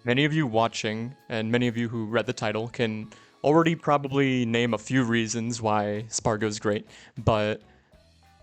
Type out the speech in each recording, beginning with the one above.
Many of you watching and many of you who read the title can already probably name a few reasons why Sparg0 is great, but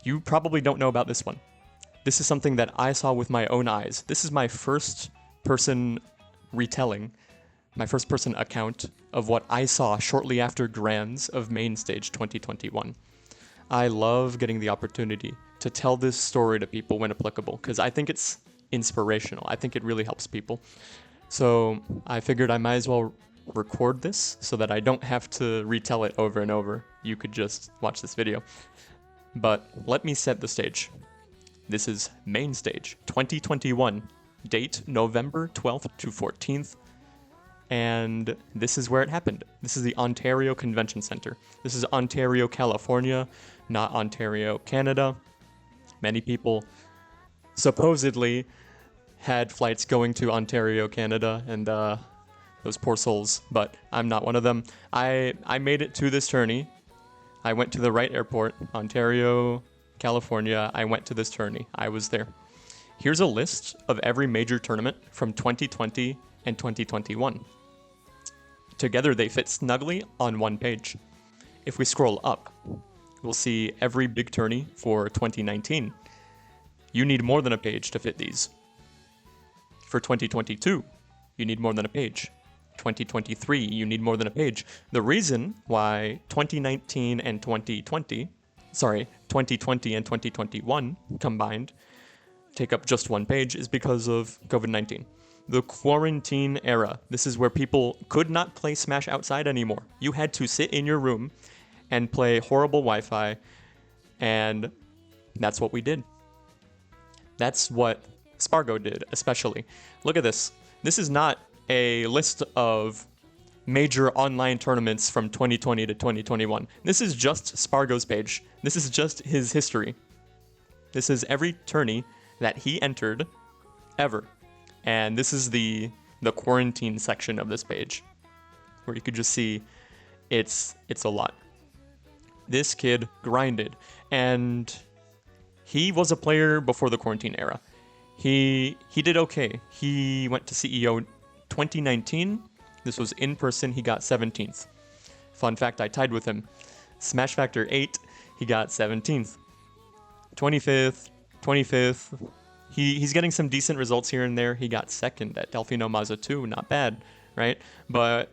you probably don't know about this one. This is something that I saw with my own eyes. This is my first person retelling, my first person account of what I saw shortly after Grands of Main Stage 2021. I love getting the opportunity to tell this story to people when applicable because I think it's inspirational. I think it really helps people. So I figured I might as well record this so that I don't have to retell it over and over. You could just watch this video. But let me set the stage. This is Main Stage 2021, date November 12th to 14th, and this is where it happened. This is the Ontario Convention Center. This is Ontario, California, not Ontario, Canada. Many people supposedly had flights going to Ontario, Canada, and those poor souls, but I'm not one of them. I made it to this tourney. I went to the right airport, Ontario, California. I went to this tourney. I was there. Here's a list of every major tournament from 2020 and 2021. Together they fit snugly on one page. If we scroll up, we'll see every big tourney for 2019. You need more than a page to fit these. For 2022, you need more than a page. 2023, you need more than a page. The reason why 2019 and 2020 and 2021 combined take up just one page is because of COVID-19. The quarantine era. This is where people could not play Smash outside anymore. You had to sit in your room and play horrible Wi-Fi, and that's what we did. That's what Sparg0 did, especially. Look at this. This is not a list of major online tournaments from 2020 to 2021. This is just Sparg0's page. This is just his history. This is every tourney that he entered ever. And this is the quarantine section of this page, where you could just see it's a lot. This kid grinded, and he was a player before the quarantine era. He did okay. He went to CEO 2019. This was in person. He got 17th. Fun fact, I tied with him. Smash Factor 8, he got 17th. 25th. He's getting some decent results here and there. He got second at Delfino Mazza 2. Not bad, right? But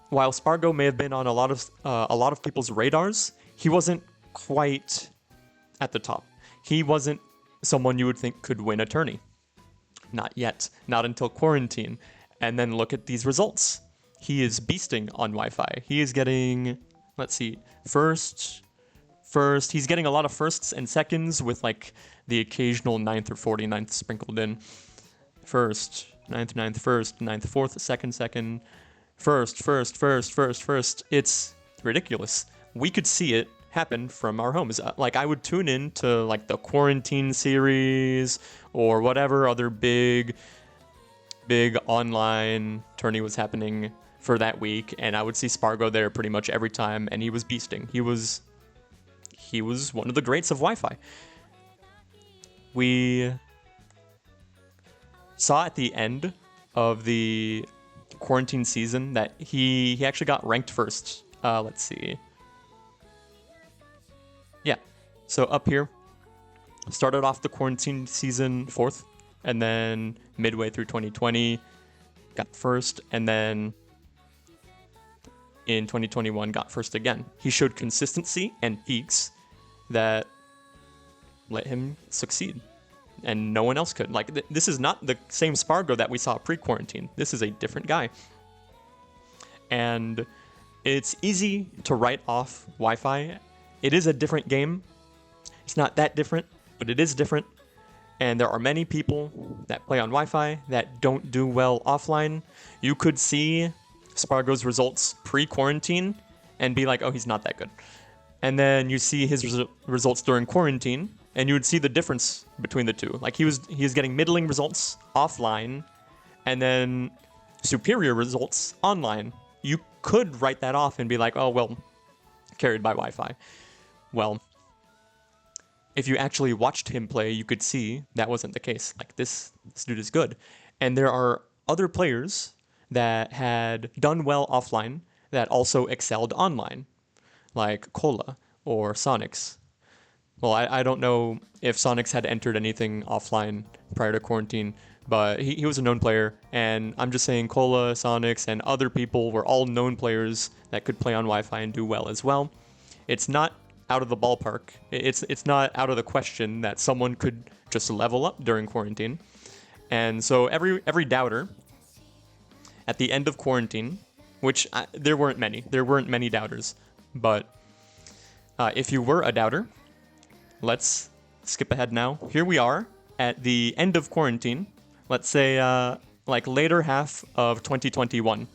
while Sparg0 may have been on a lot of people's radars, he wasn't quite at the top. He wasn't someone you would think could win a tourney. Not yet. Not until quarantine. And then look at these results. He is beasting on Wi-Fi. He is getting, let's see, first. He's getting a lot of firsts and seconds with like the occasional 9th or 49th sprinkled in. First, 9th, first, 9th, fourth, second, first. It's ridiculous. We could see it happen from our homes. Like, I would tune in to like the quarantine series or whatever other big online tourney was happening for that week, and I would see Sparg0 there pretty much every time, and he was beasting. He was one of the greats of Wi-Fi. We saw at the end of the quarantine season that he actually got ranked first. Let's see. Yeah, so up here, started off the quarantine season 4th, and then midway through 2020, got first, and then in 2021 got first again. He showed consistency and peaks that let him succeed, and no one else could. Like, this is not the same Sparg0 that we saw pre-quarantine. This is a different guy. And it's easy to write off Wi-Fi. It is a different game. It's not that different, but it is different. And there are many people that play on Wi-Fi that don't do well offline. You could see Sparg0's results pre-quarantine and be like, oh, he's not that good. And then you see his results during quarantine, and you would see the difference between the two. Like, he was getting middling results offline, and then superior results online. You could write that off and be like, oh, well, carried by Wi-Fi. Well, if you actually watched him play, you could see that wasn't the case. Like, this dude is good. And there are other players that had done well offline that also excelled online, like Cola or Sonics. Well, I don't know if Sonics had entered anything offline prior to quarantine, but he was a known player, and I'm just saying Cola, Sonics, and other people were all known players that could play on Wi-Fi and do well as well. It's not out of the ballpark. It's not out of the question that someone could just level up during quarantine. And so every doubter at the end of quarantine, which there weren't many doubters, but if you were a doubter, let's skip ahead now. Here we are at the end of quarantine. Let's say like later half of 2021.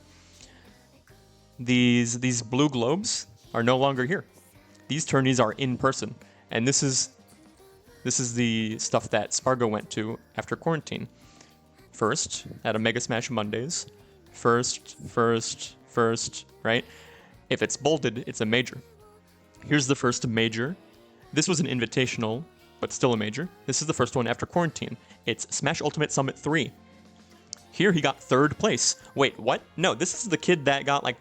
These blue globes are no longer here. These tourneys are in person, and this is the stuff that Sparg0 went to after quarantine. First, at a Mega Smash Mondays. First, right? If it's bolded, it's a major. Here's the first major. This was an invitational, but still a major. This is the first one after quarantine. It's Smash Ultimate Summit 3. Here he got 3rd place. Wait, what? No, this is the kid that got like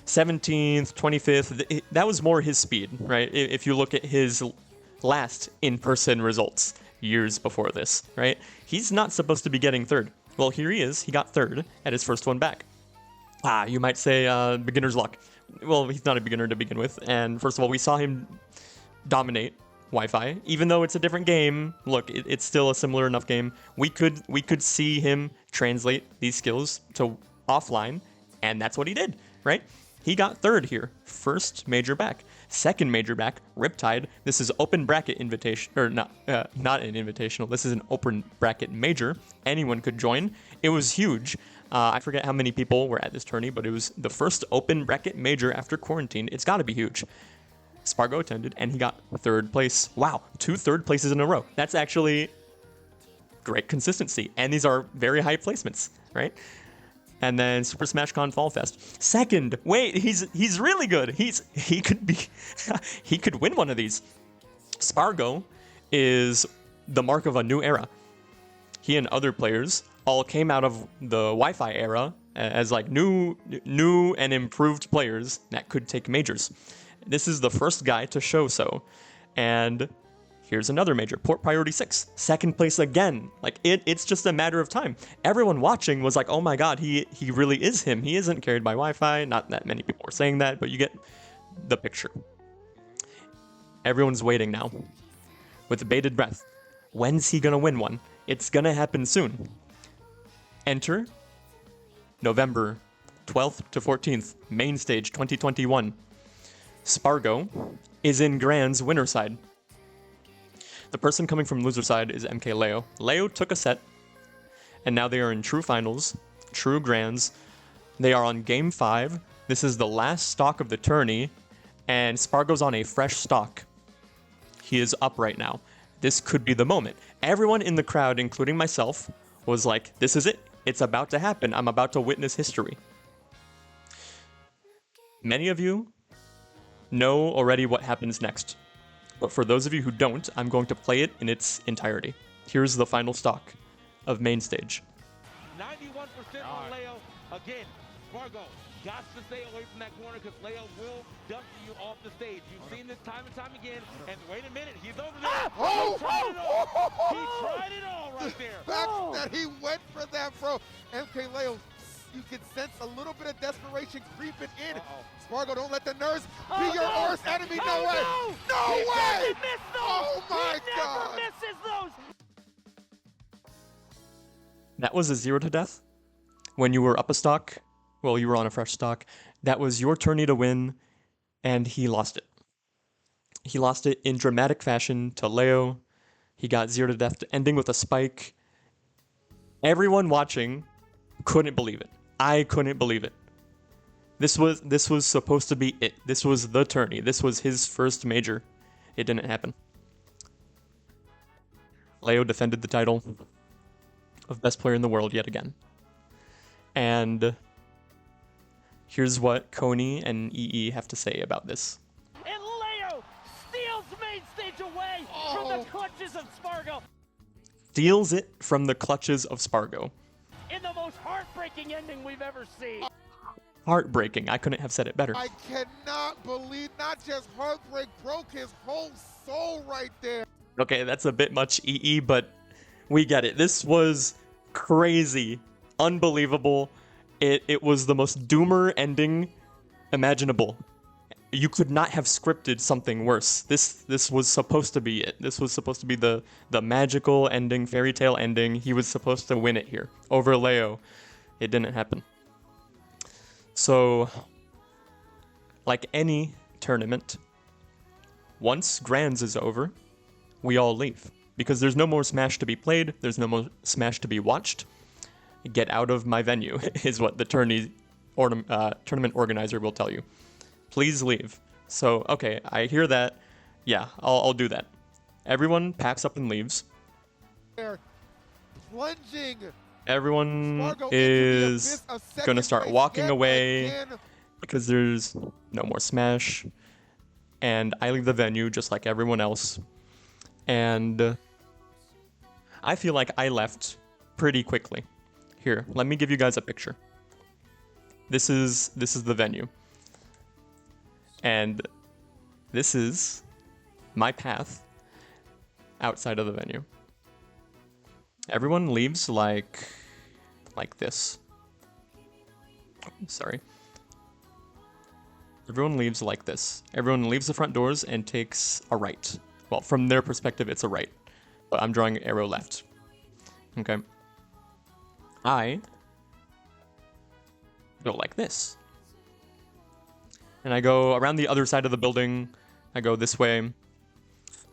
17th, 25th. That was more his speed, right? If you look at his last in-person results years before this, right? He's not supposed to be getting 3rd. Well, here he is. He got 3rd at his first one back. You might say beginner's luck. Well, he's not a beginner to begin with. And first of all, we saw him dominate Wi-Fi, even though it's a different game. Look, it's still a similar enough game. We could see him translate these skills to offline, and that's what he did, right? He got 3rd here, first major back. Second major back, Riptide. This is open bracket invitation, or not an invitational. This is an open bracket major. Anyone could join. It was huge. I forget how many people were at this tourney, but it was the first open bracket major after quarantine. It's got to be huge. Sparg0 attended, and he got 3rd place. Wow, 2 3rd places in a row. That's actually great consistency, and these are very high placements, right? And then Super Smash Con Fall Fest. 2nd. Wait, he's really good. He could win one of these. Sparg0 is the mark of a new era. He and other players all came out of the Wi-Fi era as like new and improved players that could take majors. This is the first guy to show so. And here's another major, Port Priority 6, 2nd place again. Like it's just a matter of time. Everyone watching was like, oh my god, he really is him. He isn't carried by Wi-Fi. Not that many people were saying that, but you get the picture. Everyone's waiting now with bated breath. When's he gonna win one? It's gonna happen soon. Enter November 12th to 14th, main stage 2021. Sparg0 is in Grand's winner side. The person coming from loser side is MK Leo. Leo took a set, and now they are in true finals, true grands. They are on game 5. This is the last stock of the tourney, and Sparg0's on a fresh stock. He is up right now. This could be the moment. Everyone in the crowd, including myself, was like, this is it. It's about to happen. I'm about to witness history. Many of you know already what happens next. But for those of you who don't, I'm going to play it in its entirety. Here's the final stock of main stage. 91% on Leo. Again, Sparg0 got to stay away from that corner because Leo will dump you off the stage. You've seen this time and time again. And wait a minute, he's over there. He tried it all. He tried it all right there. The fact that he went for that, bro. MK Leo, you can sense a little bit of desperation creeping in. Sparg0, don't let the nerves be your worst enemy. No way. No way. He missed those. Oh my he God. Never misses those. That was a 0 to death. When you were up a stock, well, you were on a fresh stock. That was your tourney to win, and he lost it. He lost it in dramatic fashion to Leo. He got 0 to death, ending with a spike. Everyone watching couldn't believe it. I couldn't believe it. This was supposed to be it. This was the tourney. This was his first major. It didn't happen. Leo defended the title of best player in the world yet again. And here's what Coney and EE have to say about this. And Leo steals main stage away from the clutches of Sparg0. Steals it from the clutches of Sparg0. In the most most heartbreaking ending we've ever seen. Heartbreaking. I couldn't have said it better. I cannot believe, not just heartbreak, broke his whole soul right there. Okay, that's a bit much EE, but we get it. This was crazy, unbelievable. It was the most doomer ending imaginable. You could not have scripted something worse. This was supposed to be it. This was supposed to be the magical ending, fairy tale ending. He was supposed to win it here over Leo. It didn't happen. So, like any tournament, once Grands is over, we all leave. Because there's no more Smash to be played, there's no more Smash to be watched. Get out of my venue, is what the tournament organizer will tell you. Please leave. So, okay, I hear that. Yeah, I'll do that. Everyone packs up and leaves. Plunging. Everyone Sparg0 is into the abyss, gonna start second walking place away yet again. because there's no more Smash. And I leave the venue just like everyone else. And I feel like I left pretty quickly. Here, let me give you guys a picture. This is the venue. And this is my path outside of the venue. Everyone leaves like this. Sorry. Everyone leaves like this. Everyone leaves the front doors and takes a right. Well, from their perspective, it's a right. But I'm drawing an arrow left. Okay. I go like this. And I go around the other side of the building. I go this way.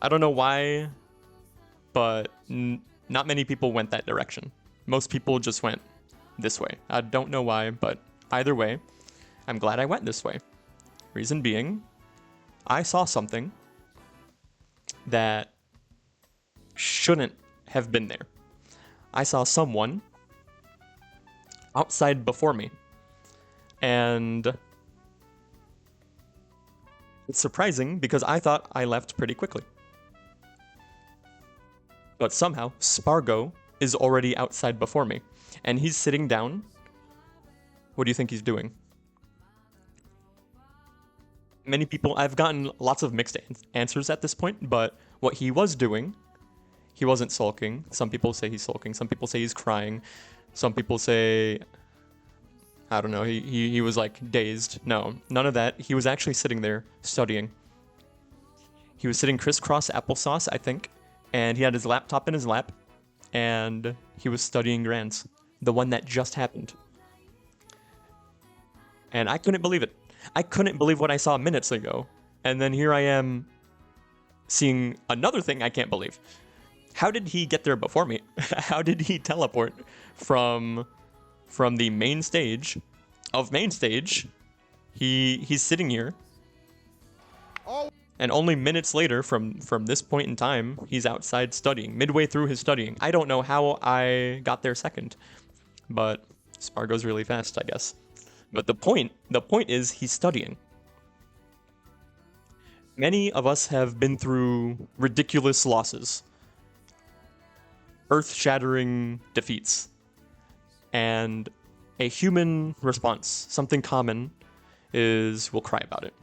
I don't know why, but not many people went that direction. Most people just went this way. I don't know why, but either way, I'm glad I went this way. Reason being, I saw something that shouldn't have been there. I saw someone outside before me. And it's surprising because I thought I left pretty quickly. But somehow, Sparg0 is already outside before me. And he's sitting down. What do you think he's doing? Many people, I've gotten lots of mixed answers at this point, but what he was doing, he wasn't sulking. Some people say he's sulking. Some people say he's crying. Some people say, I don't know, he was like dazed. No, none of that. He was actually sitting there studying. He was sitting crisscross applesauce, I think, and he had his laptop in his lap, and he was studying Grands, the one that just happened. And I couldn't believe it. I couldn't believe what I saw minutes ago. And then here I am seeing another thing I can't believe. How did he get there before me? How did he teleport from the main stage of main stage? He's sitting here. And only minutes later from this point in time, he's outside studying, midway through his studying. I don't know how I got there second, but Sparg0's really fast, I guess. But the point is he's studying. Many of us have been through ridiculous losses, earth-shattering defeats, and a human response, something common, is we'll cry about it.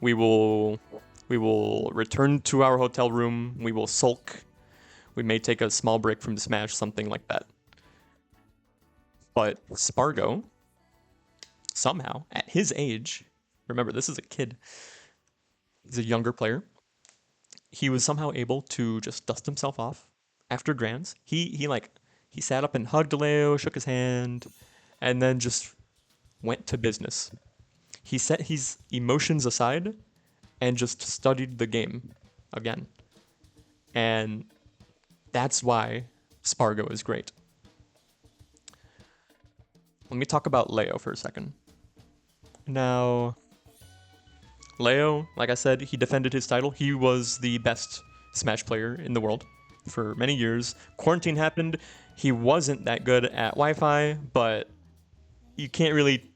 We will return to our hotel room, we will sulk, we may take a small break from Smash, something like that. But Sparg0, somehow, at his age, remember this is a kid, he's a younger player, he was somehow able to just dust himself off after Grands. He sat up and hugged Leo, shook his hand, and then just went to business. He set his emotions aside and just studied the game again. And that's why Sparg0 is great. Let me talk about Leo for a second. Now, Leo, like I said, he defended his title. He was the best Smash player in the world for many years. Quarantine happened. He wasn't that good at Wi-Fi, but you can't really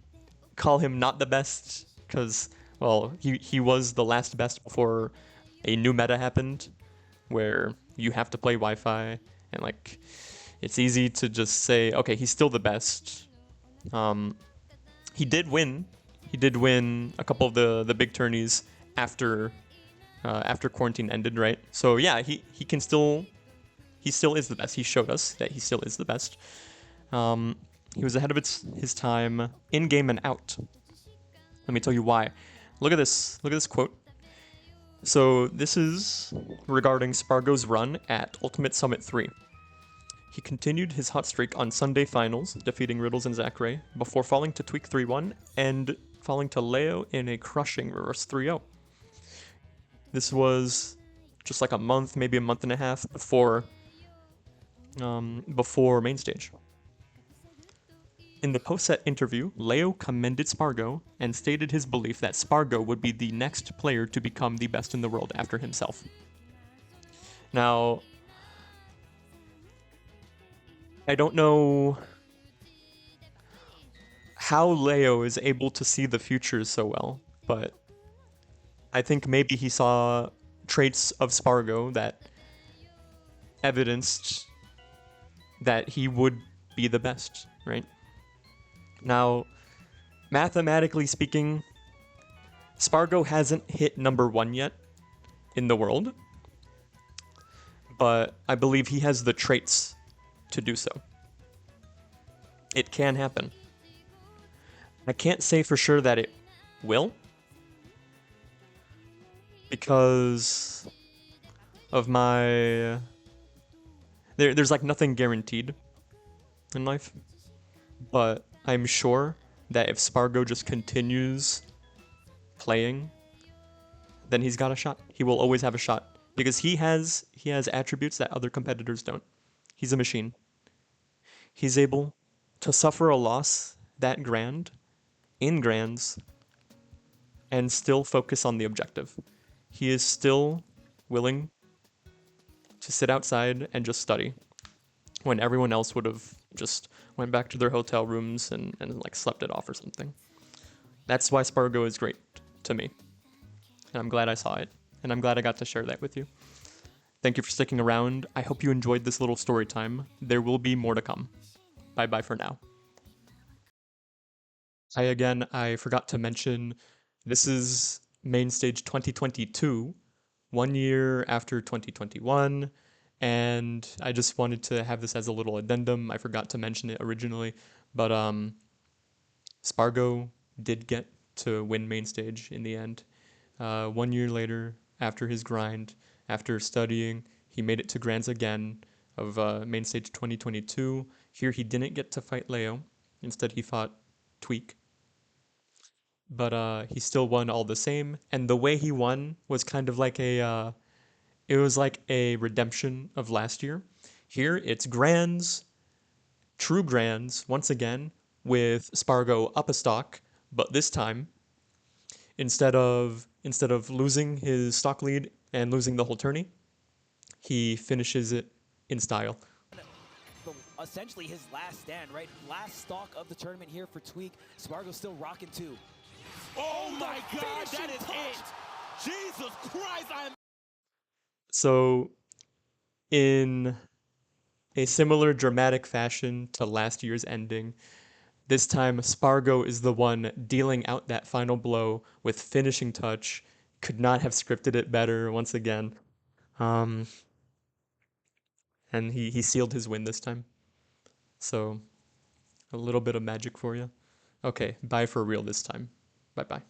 call him not the best because, well, he was the last best before a new meta happened where you have to play Wi-Fi and, like, It's easy to just say, okay, he's still the best. He did win. He did win a couple of the big tourneys after quarantine ended, right? So yeah, he can still he still is the best. He showed us that he still is the best. He was ahead of his time in game and out. Let me tell you why. Look at this. Look at this quote. So this is regarding Sparg0's run at Ultimate Summit 3. He continued his hot streak on Sunday finals, defeating Riddles and Zachary, before falling to Tweak 3-1 and falling to Leo in a crushing reverse 3-0. This was just like a month, maybe a month and a half before main stage. In the post-set interview, Leo commended Sparg0 and stated his belief that Sparg0 would be the next player to become the best in the world after himself. Now, I don't know how Leo is able to see the future so well, but I think maybe he saw traits of Sparg0 that evidenced that he would be the best, right? Now, mathematically speaking, Sparg0 hasn't hit number 1 yet in the world, but I believe he has the traits to do so. It can happen. I can't say for sure that it will, because of my... There's like nothing guaranteed in life, but I'm sure that if Sparg0 just continues playing, then he's got a shot. He will always have a shot because he has attributes that other competitors don't. He's a machine. He's able to suffer a loss that grand in grands and still focus on the objective. He is still willing to sit outside and just study when everyone else would have just went back to their hotel rooms and like slept it off or something. That's why Sparg0 is great to me. And I'm glad I saw it. And I'm glad I got to share that with you. Thank you for sticking around. I hope you enjoyed this little story time. There will be more to come. Bye-bye for now. I forgot to mention, this is Main Stage 2022, 1 year after 2021, and I just wanted to have this as a little addendum. I forgot to mention it originally, but Sparg0 did get to win Main Stage in the end. 1 year later, after his grind, after studying, he made it to Grands again of Main Stage 2022. Here he didn't get to fight Leo. Instead he fought Tweak. But he still won all the same. And the way he won was kind of like it was like a redemption of last year. Here it's Grands, true Grands, once again, with Sparg0 up a stock, but this time, instead of losing his stock lead and losing the whole tourney, he finishes it in style. Essentially his last stand, right? Last stock of the tournament here for Tweak. Sparg0 still rocking 2. Oh my God, that is it! Jesus Christ, So, in a similar dramatic fashion to last year's ending, this time Sparg0 is the one dealing out that final blow with finishing touch. Could not have scripted it better once again. And he sealed his win this time. So, a little bit of magic for you. Okay, bye for real this time. Bye-bye.